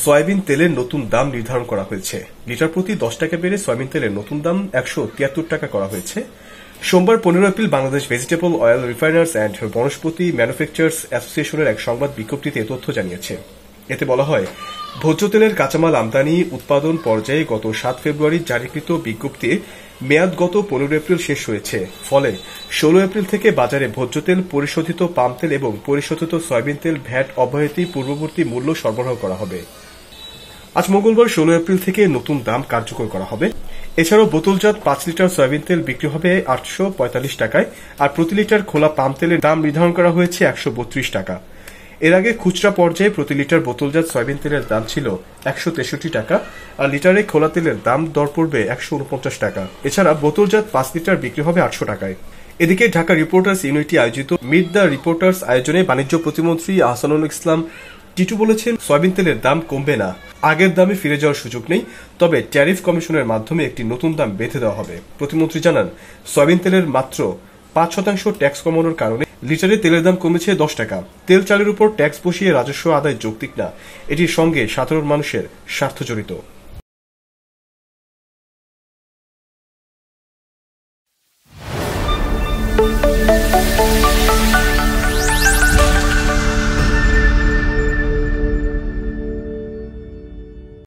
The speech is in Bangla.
সয়াবিন তেলের নতুন দাম নির্ধারণ করা হয়েছে। লিটার প্রতি 10 টাকা বেড়ে সয়াবিন তেলের নতুন দাম 173 টাকা করা হয়েছে। সোমবার 15 April Bangladesh vegetable oil refiners and Vanaspati manufacturers অ্যাসোসিয়েশনের এক সংবাদ বিজ্ঞপ্তিতে এ তথ্য জানিয়েছে। এতে বলা হয়, ভোজ্য তেলের কাঁচামাল আমদানি উৎপাদন পর্যায়ে গত 7 ফেব্রুয়ারি জারিকৃত বিজ্ঞপ্তির মেয়াদ গত 15 এপ্রিল শেষ হয়েছে। ফলে 16 এপ্রিল থেকে বাজারে ভোজ্য তেল, পরিশোধিত পাম তেল এবং পরিশোধিত সয়াবিন তেল ভ্যাট অব্যাহতি পূর্ববর্তী মূল্য সরবরাহ করা হবে। আজ মঙ্গলবার 16 এপ্রিল থেকে নতুন দাম কার্যকর করা হবে। এছাড়াও বোতলজাত 5 লিটার সয়াবিন তেল বিক্রি হবে 845 টাকায়, আর প্রতি লিটার খোলা পাম তেলের দাম নির্ধারণ করা হয়েছে 132 টাকা। এর আগে খুচরা পর্যায়ে প্রতি লিটার বোতলজাত সয়াবিন তেলের দাম ছিল 163 টাকা, আর লিটারে খোলা তেলের দাম দর পড়বে 149 টাকা। এছাড়া বোতলজাত 5 লিটার বিক্রি হবে 800 টাকায়। এদিকে ঢাকা রিপোর্টার্স ইউনিটি আয়োজিত মিট দ্য রিপোর্টার্স আয়োজনে বাণিজ্য প্রতিমন্ত্রী আহসানুল ইসলাম টিটু বলেছেন, সয়াবিন তেলের দাম কমবে না, আগের দামে ফিরে যাওয়ার সুযোগ নেই, তবে ট্যারিফ কমিশনের মাধ্যমে একটি নতুন দাম বেঁধে দেওয়া হবে। প্রতিমন্ত্রী জানান, সয়াবিন তেলের মাত্র 5% ট্যাক্স কমানোর কারণে লিটারে তেলের দাম কমেছে 10 টাকা। তেল চালের উপর ট্যাক্স বসিয়ে রাজস্ব আদায় যৌক্তিক না, এটির সঙ্গে সাধারণ মানুষের স্বার্থ জড়িত।